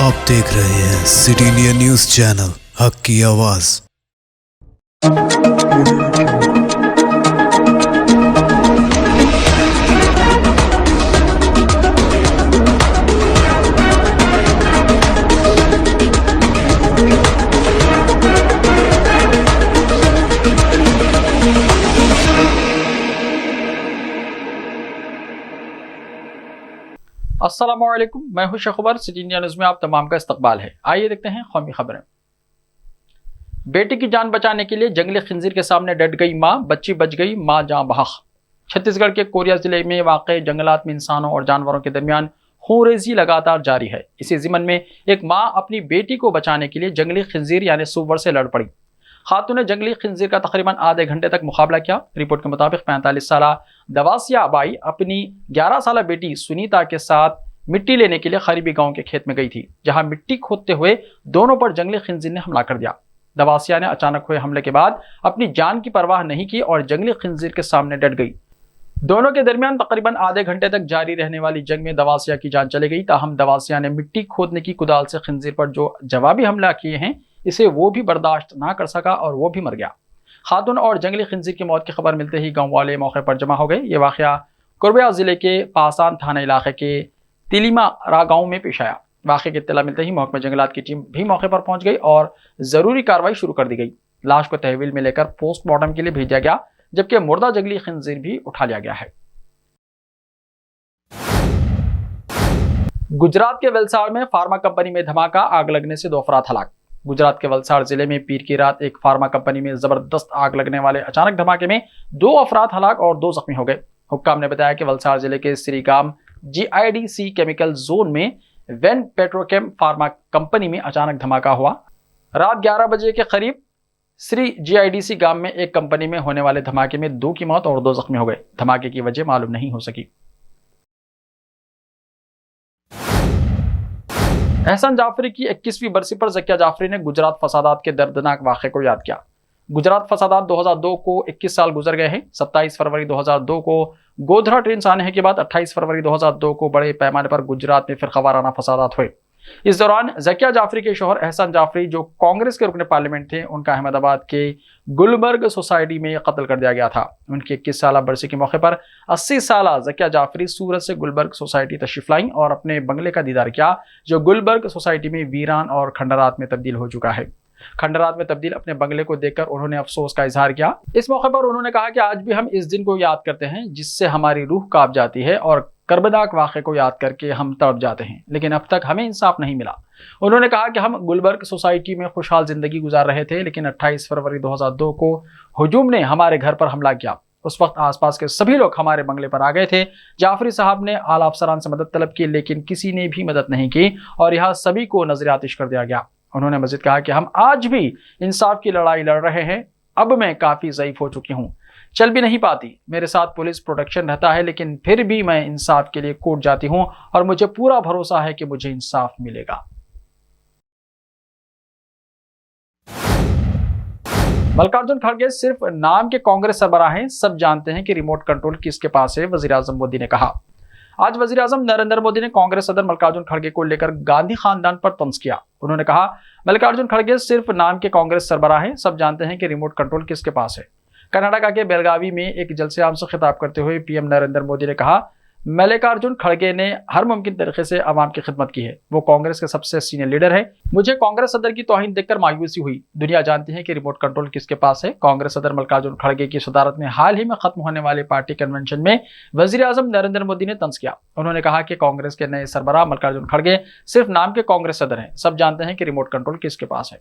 आप देख रहे हैं सिटी इंडिया न्यूज चैनल, हक की आवाज। अस्सलामुअलैकुम, मैं हूं शखबर। सिटी इंडिया न्यूज में आप तमाम का इस्तकबाल है। आइए देखते हैं कौमी खबरें। बेटी की जान बचाने के लिए जंगली खंजीर के सामने डट गई मां, बच्ची बच गई, मां जान बहक। छत्तीसगढ़ के कोरिया जिले में वाक़ जंगलात में इंसानों और जानवरों के दरमियान खूनरेजी लगातार जारी है। इसी ज़िमन में एक मां अपनी बेटी को बचाने के लिए जंगली खंजीर यानी सुअर से लड़ पड़ी। खातून ने जंगली खंजीर का तकरीबन आधे घंटे तक मुकाबला किया। रिपोर्ट के मुताबिक 45 साल दवासिया बाई अपनी 11 साल बेटी सुनीता के साथ मिट्टी लेने के लिए करीबी गांव के खेत में गई थी, जहां मिट्टी खोदते हुए दोनों पर जंगली खंजीर ने हमला कर दिया। दवासिया ने अचानक हुए हमले के बाद अपनी जान की परवाह नहीं की और जंगली खंजीर के सामने डट गई। दोनों के दरमियान तकरीबन आधे घंटे तक जारी रहने वाली जंग में दवासिया की जान चली गई। ताहम दवासिया ने मिट्टी खोदने की कुदाल से खंजीर पर जो जवाबी हमला किए हैं, इसे वो भी बर्दाश्त ना कर सका और वो भी मर गया। खातून और जंगली खंजीर की मौत की खबर मिलते ही गांव वाले मौके पर जमा हो गए। ये वाकया कोरबा जिले के पासान थाना इलाके के तिलीमा रा गांव में पेश आया। वाकये की इत्तला मिलते ही महकमा जंगलात की टीम भी मौके पर पहुंच गई और जरूरी कार्रवाई शुरू कर दी गई। लाश को तहवील में लेकर पोस्टमार्टम के लिए भेजा गया, जबकि मुर्दा जंगली खंजीर भी उठा लिया गया है। गुजरात के वलसाड़ में फार्मा कंपनी में धमाका, आग लगने से 2 अफराद हलाक। गुजरात के वलसाड़ जिले में पीर की रात एक फार्मा कंपनी में जबरदस्त आग लगने वाले अचानक धमाके में 2 अफराद हलाक और 2 जख्मी हो गए। हुक्काम ने बताया कि वलसाड़ जिले के श्रीगाम GIDC केमिकल जोन में वेन पेट्रोकेम फार्मा कंपनी में अचानक धमाका हुआ। रात 11 बजे के करीब श्री GIDC गांव में एक कंपनी में होने वाले धमाके में 2 की मौत और 2 जख्मी हो गए। धमाके की वजह मालूम नहीं हो सकी। एहसान जाफरी की 21वीं बरसी पर ज़किया जाफरी ने गुजरात फसादात के दर्दनाक वाक़े को याद किया। गुजरात फसादात 2002 को 21 साल गुजर गए हैं। 27 फरवरी 2002 को गोधरा ट्रेन साने के बाद 28 फरवरी 2002 को बड़े पैमाने पर गुजरात में फिरकावाराना फसादात हुए। इस दौरान ज़किया जाफरी के शौहर एहसान जाफरी, जो कांग्रेस के रुकन पार्लियामेंट थे, उनका अहमदाबाद के गुलबर्ग सोसाइटी में कत्ल कर दिया गया था। उनकी 21 साल बरसी के मौके पर 80 साल ज़किया जाफरी सूरत से गुलबर्ग सोसाइटी तशरीफ लाई और अपने बंगले का दीदार किया, जो गुलबर्ग सोसाइटी में वीरान और खंडरात में तब्दील हो चुका है। खंडरात में तब्दील अपने बंगले को देखकर उन्होंने अफसोस का इजहार किया। इस मौके पर उन्होंने कहा कि आज भी हम इस दिन को याद करते हैं जिससे हमारी रूह कांप जाती है और कर्बनाक वाक़े को याद करके हम तड़प जाते हैं, लेकिन अब तक हमें इंसाफ नहीं मिला। उन्होंने कहा कि हम गुलबर्ग सोसाइटी में खुशहाल जिंदगी गुजार रहे थे, लेकिन 28 फरवरी 2002 को हुजूम ने हमारे घर पर हमला किया। उस वक्त आसपास के सभी लोग हमारे बंगले पर आ गए थे। जाफरी साहब ने आला अफसरान से मदद तलब की, लेकिन किसी ने भी मदद नहीं की और यहाँ सभी को नजर आतिश कर दिया गया। उन्होंने मजीद कहा कि हम आज भी इंसाफ की लड़ाई लड़ रहे हैं। अब मैं काफ़ी ज़ईफ़ हो चुकी हूँ, चल भी नहीं पाती। मेरे साथ पुलिस प्रोटेक्शन रहता है, लेकिन फिर भी मैं इंसाफ के लिए कोर्ट जाती हूँ और मुझे पूरा भरोसा है कि मुझे इंसाफ मिलेगा। मल्लिकार्जुन खड़गे सिर्फ नाम के कांग्रेस सरबराह हैं, सब जानते हैं कि रिमोट कंट्रोल किसके पास है, वजीर आजम मोदी ने कहा। आज वजीर आजम नरेंद्र मोदी ने कांग्रेस सदर मल्लिकार्जुन खड़गे को लेकर गांधी खानदान पर तंज किया। उन्होंने कहा, मल्लिकार्जुन खड़गे सिर्फ नाम के कांग्रेस सरबराह हैं, सब जानते हैं कि रिमोट कंट्रोल किसके पास है। कर्नाटका के बेलगावी में एक जलसे आम से खिताब करते हुए पीएम नरेंद्र मोदी ने कहा, मल्लिकार्जुन खड़गे ने हर मुमकिन तरीके से आवाम की खिदमत की है। वो कांग्रेस के सबसे सीनियर लीडर है। मुझे कांग्रेस सदर की तौहीन देखकर मायूसी हुई। दुनिया जानती है कि रिमोट कंट्रोल किसके पास है। कांग्रेस सदर मल्लिकार्जुन खड़गे की सदारत में हाल ही में खत्म होने वाले पार्टी कन्वेंशन में वजीर आजम नरेंद्र मोदी ने तंज किया। उन्होंने कहा कि कांग्रेस के नए सरबराह मल्लिकार्जुन खड़गे सिर्फ नाम के कांग्रेस सदर हैं, सब जानते हैं कि रिमोट कंट्रोल किसके पास है।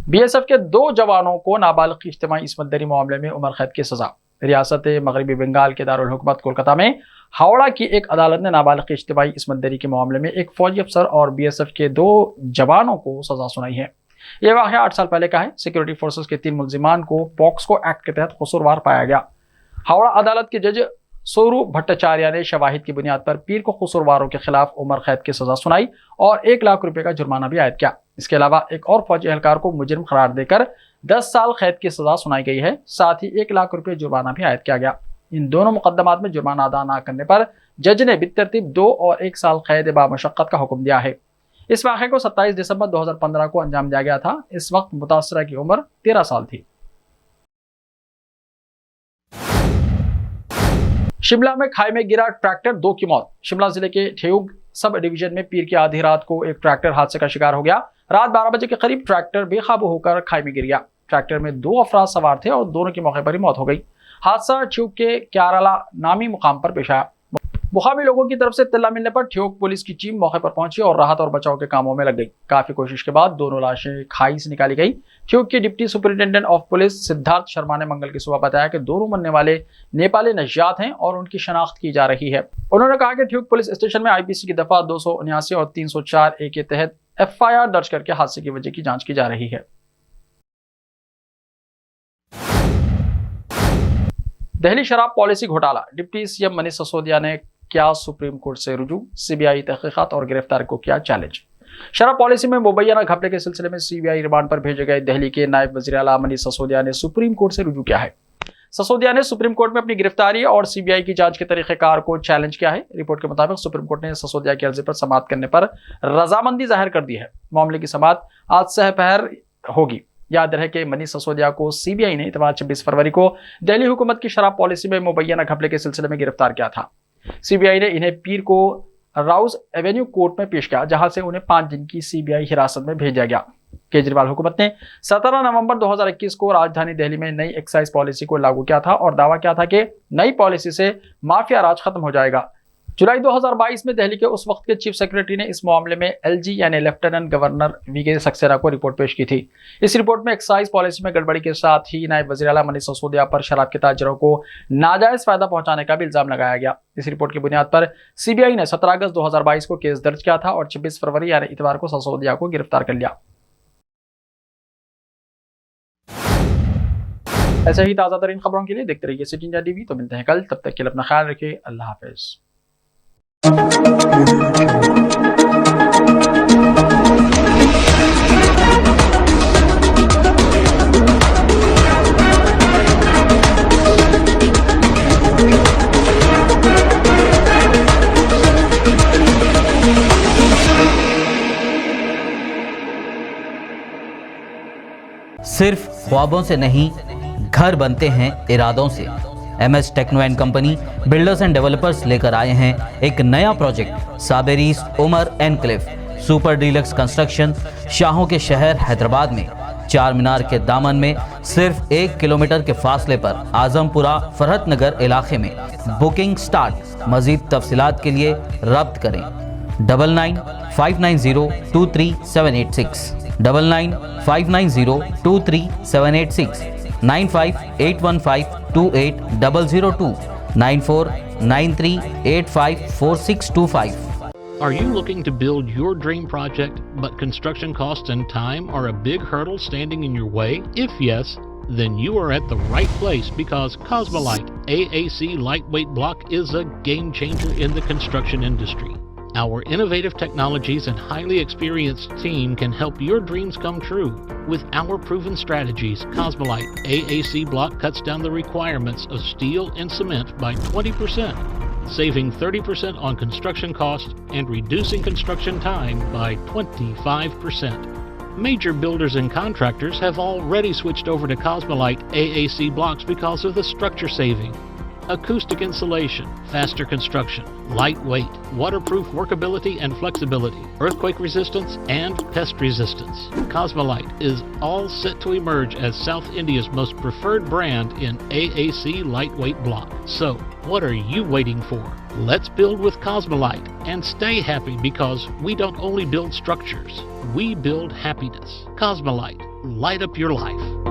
BSF के 2 जवानों को नाबालिग की इज्तिमाई इस्मतदरी मामले में उम्र कैद की सजा। रियासत मगरबी बंगाल के दारुल हुकूमत कोलकाता में हावड़ा की एक अदालत ने नाबालिग की इज्तिमाई इस्मतदरी के मामले में एक फौजी अफसर और BSF के 2 जवानों को सजा सुनाई है। यह वाक़या 8 साल पहले का है। सिक्योरिटी फोर्सेस के 3 मुल्जिमान को पॉक्सको एक्ट के तहत कसूरवार पाया गया। हावड़ा अदालत के जज सोरू भट्टाचार्य ने शवाहिद की बुनियाद पर पीर को कसूरवारों के खिलाफ उम्र कैद की सजा सुनाई और 1 लाख रुपए का जुर्माना भी आयद किया। इसके अलावा एक और फौजी एहलकार को मुजरिम करार देकर 10 साल कैद की सजा सुनाई गई है। साथ ही 1 लाख रुपए जुर्माना भी आयद किया गया। इन दोनों मुकदमात में जुर्माना अदा न करने पर जज ने बितरतीब 2 और 1 साल कैद बामशक्कत का हुक्म दिया है। इस वाक़े को 27 दिसंबर 2015 को अंजाम दिया गया था। इस वक्त मुतासरा की उम्र 13 साल थी। शिमला में खाई में गिरा ट्रैक्टर, 2 की मौत। शिमला जिले के ठेउग सब डिवीजन में पीर की आधी रात को एक ट्रैक्टर हादसे का शिकार हो गया। रात 12 बजे के करीब ट्रैक्टर बेकाबू होकर खाई में गिर गया। ट्रैक्टर में 2 अफराद सवार थे और दोनों की मौके पर ही मौत हो गई। हादसा ठेउग के क्याराला नामी मुकाम पर पेश आया। मुकामी लोगों की तरफ से इत्तला मिलने पर ठेउग पुलिस की टीम मौके पर पहुंची और राहत और बचाव के कामों में लग गई। काफी कोशिश के बाद दोनों लाशें खाई से निकाली गई। ठेउग के deputy superintendent of police Siddharth Sharma ने मंगल की सुबह बताया कि दोनों मरने वाले नेपाली नजात हैं और उनकी शनाख्त की जा रही है। उन्होंने कहा कि ठेउग पुलिस स्टेशन में IPC की दफा 279 और 304A के तहत FIR दर्ज करके हादसे की वजह की जांच की जा रही है। दिल्ली शराब पॉलिसी घोटाला, डिप्टी CM मनीष सिसोदिया ने क्या सुप्रीम कोर्ट से रुजू, CBI तहकीकात और गिरफ्तारी को किया चैलेंज। शराब पॉलिसी में मुबैना घपले के सिलसिले में CBI रिमांड पर भेजे गए दिल्ली के नायब वज़ीर आला मनीष सिसोदिया ने सुप्रीम कोर्ट से रुजू किया है। सिसोदिया ने सुप्रीम कोर्ट में अपनी गिरफ्तारी और CBI की जांच के तरीक़ेकार को चैलेंज किया है। रिपोर्ट के मुताबिक सुप्रीम कोर्ट ने सिसोदिया की अर्जी पर समाअत करने पर रजामंदी जाहिर कर दी है। मामले की समाअत आज सहपहर होगी। याद रहे कि मनीष सिसोदिया को CBI ने इतवार 26 फरवरी को दिल्ली हुकूमत की शराब पॉलिसी में मुबैना घपले के सिलसिले में गिरफ्तार किया था। CBI ने इन्हें पीर को राउज एवेन्यू कोर्ट में पेश किया, जहां से उन्हें 5 दिन की CBI हिरासत में भेजा गया। केजरीवाल हुकूमत ने 17 नवंबर 2021 को राजधानी दिल्ली में नई एक्साइज पॉलिसी को लागू किया था और दावा किया था कि नई पॉलिसी से माफिया राज खत्म हो जाएगा। जुलाई 2022 में दिल्ली के उस वक्त के चीफ सेक्रेटरी ने इस मामले में LG यानी लेफ्टिनेंट गवर्नर VK सक्सेना को रिपोर्ट पेश की थी। इस रिपोर्ट में एक्साइज पॉलिसी में गड़बड़ी के साथ ही नायब वज़ीर आला मनीष सिसोदिया पर शराब के ताजरों को नाजायज फायदा पहुंचाने का भी इल्जाम लगाया गया। इस रिपोर्ट की बुनियाद पर CBI ने 17 अगस्त 2022 को केस दर्ज किया था और 26 फरवरी यानी इतवार को सिसोदिया को गिरफ्तार कर लिया। ऐसे ही ताज़ा तरीन खबरों के लिए देखते रहिए सिटी इंडिया TV। तो मिलते हैं कल, तब तक के लिए अपना ख्याल रखिए। अल्लाह हाफिज। सिर्फ ख्वाबों से नहीं, घर बनते हैं इरादों से। MS techno and company builders and developers लेकर आए हैं एक नया प्रोजेक्ट, साबेरीज Umar enclave super deluxe construction. शाहों के शहर हैदराबाद में चार मीनार के दामन में सिर्फ 1 किलोमीटर के फासले पर आजमपुरा फरहत नगर इलाके में। Booking start. मजीद तफसीलात के लिए रब्त करें 9959023786 9959023786 9581528002 9493854625। Are you looking to build your dream project, but construction costs and time are a big hurdle standing in your way? If yes, then you are at the right place, because Cosmolite AAC lightweight block is a game changer in the construction industry. Our innovative technologies and highly experienced team can help your dreams come true. With our proven strategies, Cosmolite AAC block cuts down the requirements of steel and cement by 20%, saving 30% on construction costs and reducing construction time by 25%. Major builders and contractors have already switched over to Cosmolite AAC blocks because of the structure saving. Acoustic insulation, faster construction, lightweight, waterproof workability and flexibility, earthquake resistance and pest resistance. Cosmolite is all set to emerge as South India's most preferred brand in AAC lightweight block. So, what are you waiting for? Let's build with Cosmolite and stay happy, because we don't only build structures, we build happiness. Cosmolite, light up your life.